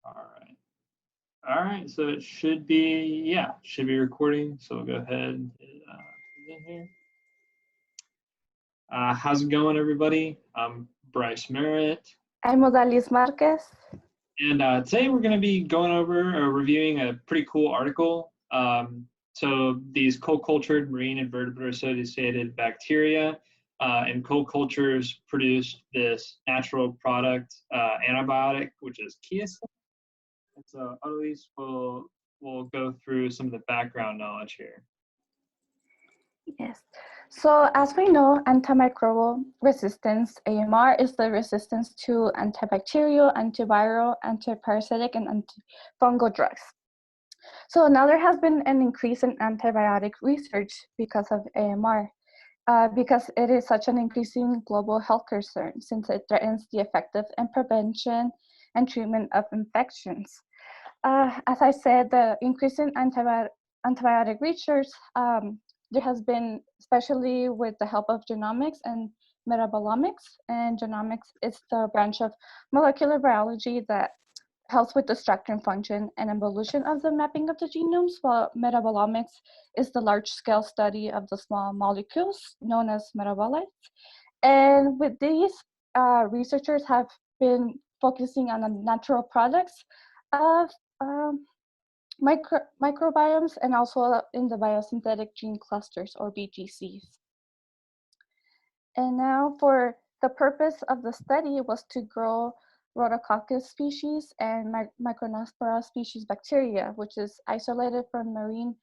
All right. All right. So it should be, yeah, should be recording. So we'll go ahead and hit begin here. How's it going, everybody? I'm Brice Merritt. I'm Odalys Marquez. And today we're going to be going over or reviewing a pretty cool article. So these co-cultured marine invertebrate-associated bacteria in co-cultures produced this natural product antibiotic, which is Kiasin. And so Odalys will go through some of the background knowledge here. Yes. So as we know, antimicrobial resistance, AMR, is the resistance to antibacterial, antiviral, antiparasitic, and antifungal drugs. So now there has been an increase in antibiotic research because of AMR, because it is such an increasing global health concern since it threatens the effective and prevention and treatment of infections. As I said, the increase in antibiotic research, there has been, especially with the help of genomics and metabolomics. And genomics is the branch of molecular biology that helps with the structure and function and evolution of the mapping of the genomes, while metabolomics is the large-scale study of the small molecules known as metabolites. And with these, researchers have been focusing on the natural products of microbiomes and also in the biosynthetic gene clusters, or BGCs. And now for the purpose of the study was to grow Rhodococcus species and Micronospora species bacteria, which is isolated from marine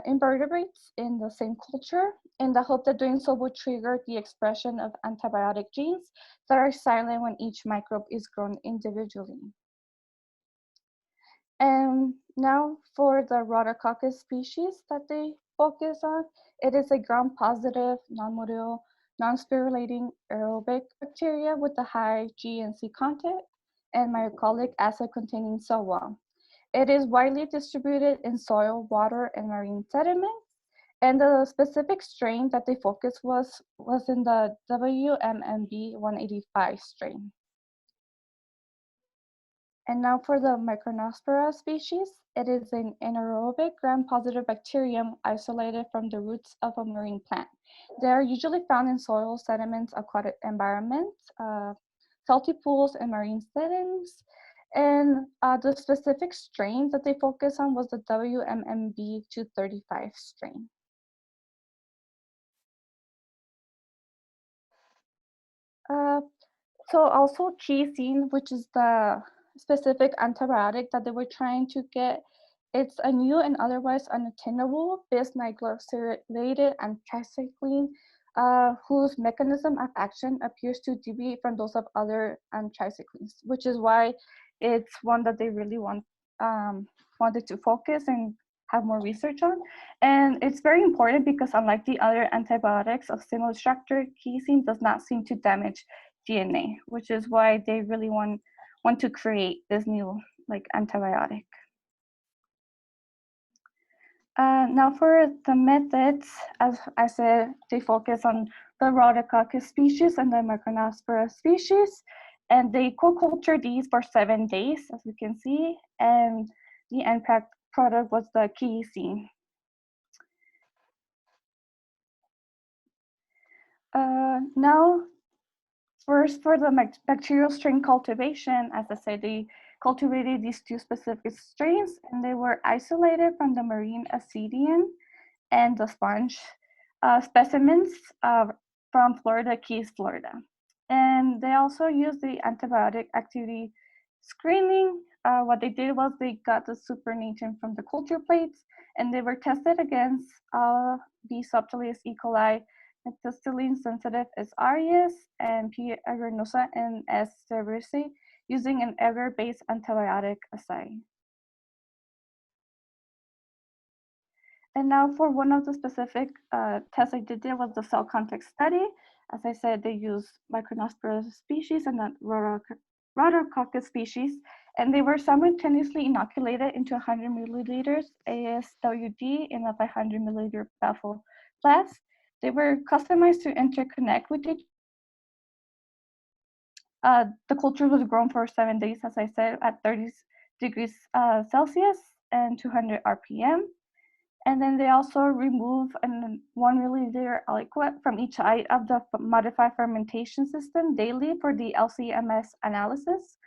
invertebrates in the same culture, in the hope that doing so would trigger the expression of antibiotic genes that are silent when each microbe is grown individually. And now for the Rhodococcus species that they focus on, it is a gram-positive, non-motile, non-spirulating aerobic bacteria with a high G and C content and mycolic acid-containing cell wall. It is widely distributed in soil, water, and marine sediment. And the specific strain that they focused was in the WMMB 185 strain. And now for the Micronospora species, it is an anaerobic gram-positive bacterium isolated from the roots of a marine plant. They are usually found in soil, sediments, aquatic environments, salty pools, and marine settings. And the specific strain that they focus on was the WMMB 235 strain. So also Kiasin, which is the specific antibiotic that they were trying to get, it's a new and otherwise unattainable bis-nitroglycerated anthracycline, whose mechanism of action appears to deviate from those of other anthracyclines, which is why it's one that they really wanted to focus and have more research on. And it's very important because unlike the other antibiotics of similar structure, Kiasin does not seem to damage DNA, which is why they really want to create this new antibiotic. Now for the methods, as I said, they focus on the Rhodococcus species and the Micronospora species, and they co-culture these for 7 days, as we can see, and the end product was the Kiasin. Now, first for the bacterial strain cultivation, as I said, they cultivated these two specific strains, and they were isolated from the marine ascidian and the sponge specimens from Florida Keys, Florida. And they also used the antibiotic activity screening. What they did was they got the supernatant from the culture plates, and they were tested against B. subtilis, E. coli, methicillin sensitive S. aureus, and P. agarinosa and S. cerevisiae using an agar-based antibiotic assay. And now for one of the specific tests I did was the cell context study. As I said, they used Micronospora species and the Rhodococcus species, and they were simultaneously inoculated into 100 milliliters ASWD in a 500 milliliter baffle flask. They were customized to interconnect with each. The culture was grown for 7 days, as I said, at degrees Celsius and 200 RPM. And then they also remove 1 milliliter aliquot from each side of the modified fermentation system daily for the LCMS analysis.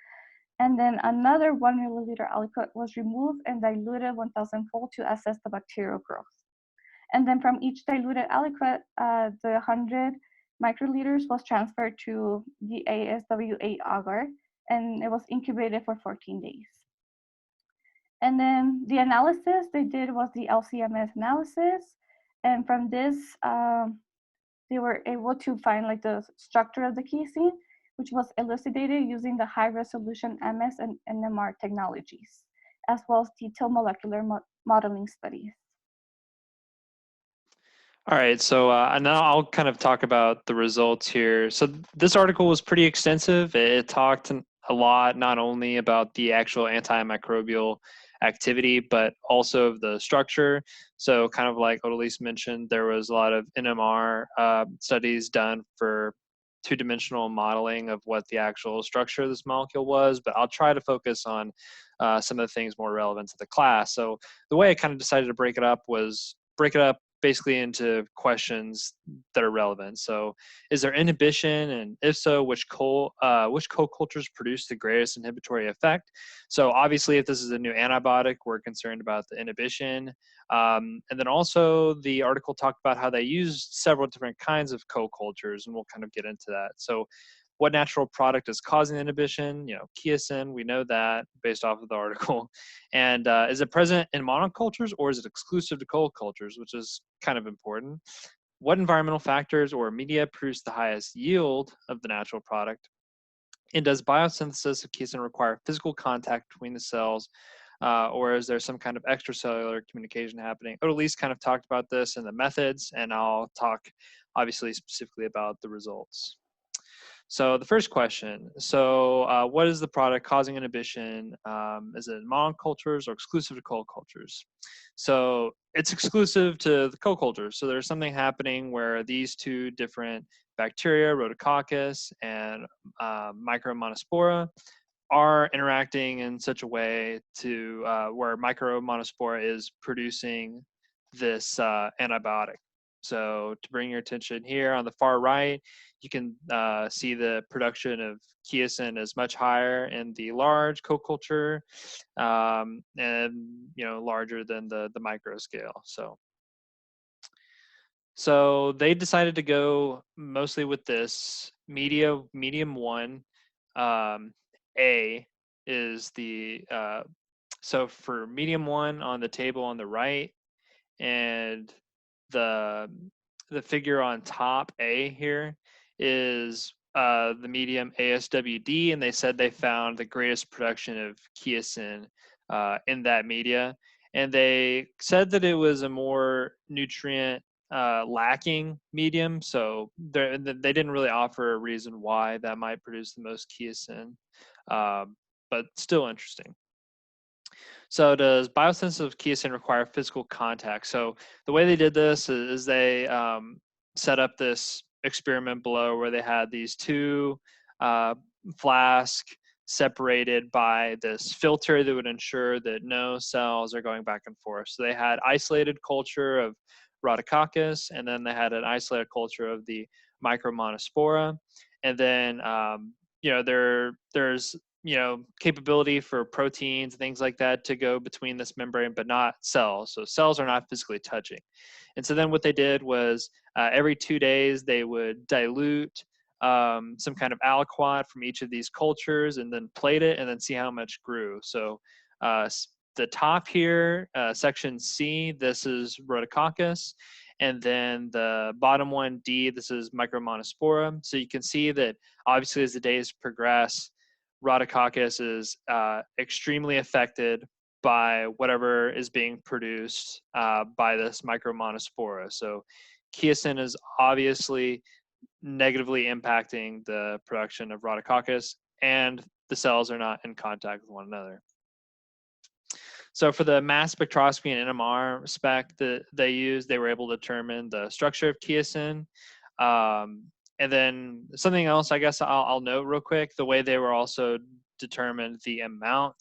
And then another 1 milliliter aliquot was removed and diluted 1,000-fold to assess the bacterial growth. And then from each diluted aliquot, the 100 microliters was transferred to the ASW8 agar, and it was incubated for 14 days. And then the analysis they did was the LCMS analysis. And from this, they were able to find like the structure of the casein, which was elucidated using the high resolution MS and NMR technologies, as well as detailed molecular modeling studies. All right, so now I'll kind of talk about the results here. So this article was pretty extensive. It talked a lot, not only about the actual antimicrobial activity, but also of the structure. So kind of like Odalys mentioned, there was a lot of NMR studies done for two-dimensional modeling of what the actual structure of this molecule was, but I'll try to focus on some of the things more relevant to the class. So the way I kind of decided to break it up basically into questions that are relevant. So is there inhibition, and if so, which co-cultures produce the greatest inhibitory effect? So obviously if this is a new antibiotic, we're concerned about the inhibition. And then also the article talked about how they used several different kinds of co-cultures, and we'll kind of get into that. So what natural product is causing inhibition? Chiasin, we know that based off of the article. And is it present in monocultures, or is it exclusive to co-cultures, which is kind of important? What environmental factors or media produce the highest yield of the natural product? And does biosynthesis of chiasin require physical contact between the cells, or is there some kind of extracellular communication happening? Odalys kind of talked about this and the methods, and I'll talk obviously specifically about the results. So the first question, what is the product causing inhibition? Is it monocultures or exclusive to co-cultures? So it's exclusive to the co-cultures. So there's something happening where these two different bacteria, Rhodococcus and Micromonospora, are interacting in such a way to where Micromonospora is producing this antibiotic. So to bring your attention here on the far right, you can see the production of chiasin is much higher in the large co-culture, and larger than the micro scale. So they decided to go mostly with this medium one. A is the so for medium one on the table on the right, and the figure on top A here is the medium ASWD, and they said they found the greatest production of chiasin in that media, and they said that it was a more nutrient lacking medium, so they didn't really offer a reason why that might produce the most chiasin, but still interesting. So does biosensitive chiasin require physical contact? So the way they did this is they set up this experiment below where they had these two flasks separated by this filter that would ensure that no cells are going back and forth. So they had isolated culture of Rhodococcus, and then they had an isolated culture of the Micromonospora. And then, there's capability for proteins, things like that to go between this membrane, but not cells. So cells are not physically touching. And so then what they did was every 2 days, they would dilute some kind of aliquot from each of these cultures and then plate it and then see how much grew. So the top here, section C, this is Rhodococcus. And then the bottom one, D, this is Micromonospora. So you can see that obviously as the days progress, Rhodococcus is extremely affected by whatever is being produced by this Micromonospora. So chiasin is obviously negatively impacting the production of Rhodococcus, and the cells are not in contact with one another. So for the mass spectroscopy and NMR spec that they used, they were able to determine the structure of chiasin. And then something else, I guess I'll note real quick, the way they were also determined the amount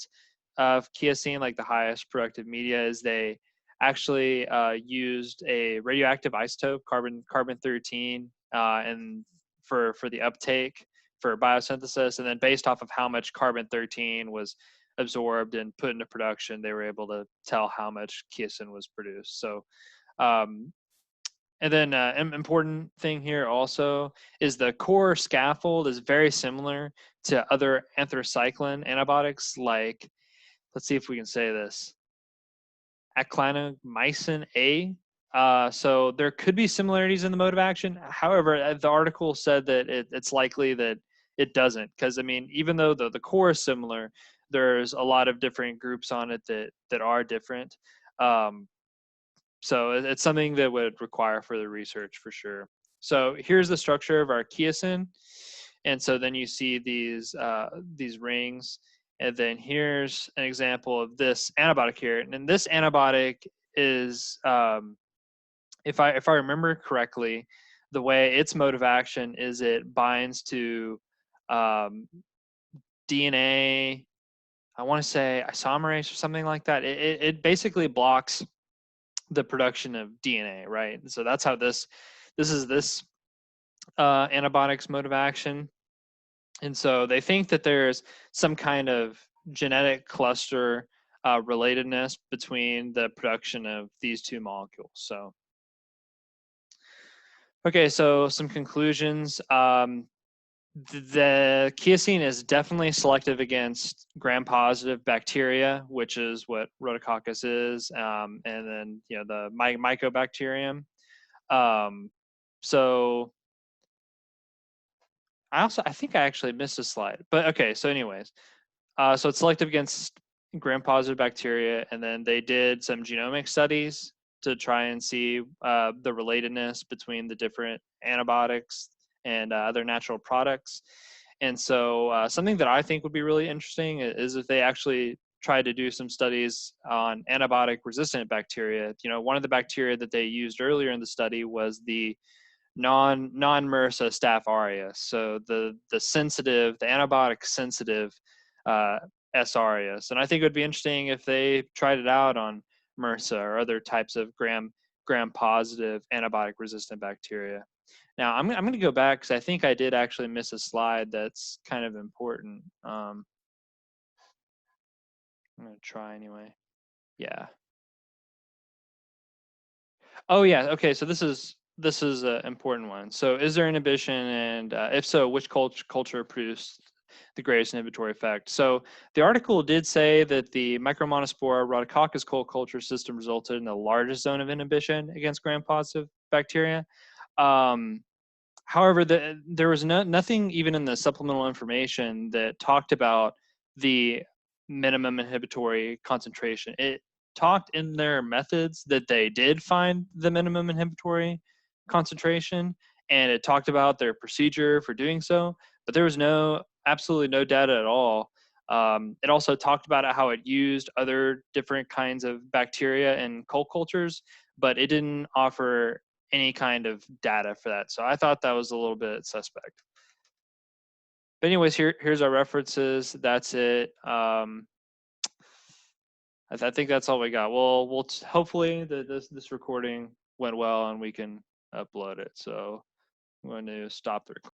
of kiasine, like the highest productive media, is they actually used a radioactive isotope, carbon 13, and for the uptake for biosynthesis, and then based off of how much carbon 13 was absorbed and put into production, they were able to tell how much kiasin was produced. So and then an important thing here also is the core scaffold is very similar to other anthracycline antibiotics, like, let's see if we can say this, aclanomycin A. So there could be similarities in the mode of action. However, the article said that it's likely that it doesn't, because I mean, even though the core is similar, there's a lot of different groups on it that are different. So it's something that would require further research for sure. So here's the structure of our kiasin. And so then you see these rings. And then here's an example of this antibiotic here. And this antibiotic is, if I remember correctly, the way its mode of action is it binds to DNA, I want to say isomerase or something like that. It basically blocks the production of DNA, right? So that's how this is antibiotics mode of action. And so they think that there's some kind of genetic cluster relatedness between the production of these two molecules. So, okay, so some conclusions. The kiasine is definitely selective against gram-positive bacteria, which is what Rhodococcus is, and then the Mycobacterium. So I think I actually missed a slide, but okay. So anyways, so it's selective against gram-positive bacteria, and then they did some genomic studies to try and see the relatedness between the different antibiotics and other natural products. And so something that I think would be really interesting is if they actually tried to do some studies on antibiotic-resistant bacteria. One of the bacteria that they used earlier in the study was the non-MRSA Staph aureus. So the antibiotic sensitive S. aureus. And I think it would be interesting if they tried it out on MRSA or other types of gram-positive antibiotic-resistant bacteria. Now, I'm going to go back because I think I did actually miss a slide that's kind of important. I'm going to try anyway. Yeah. Oh, yeah. Okay, so this is an important one. So is there inhibition, and if so, which culture produced the greatest inhibitory effect? So the article did say that the Micromonospora rhodococcus culture system resulted in the largest zone of inhibition against gram-positive bacteria. However, there was nothing even in the supplemental information that talked about the minimum inhibitory concentration. It talked in their methods that they did find the minimum inhibitory concentration, and it talked about their procedure for doing so, but there was absolutely no data at all. It also talked about how it used other different kinds of bacteria in cult cultures, but it didn't offer any kind of data for that. So I thought that was a little bit suspect. But anyways, here's our references. That's it. I think that's all we got. We'll hopefully this recording went well and we can upload it. So I'm going to stop the recording.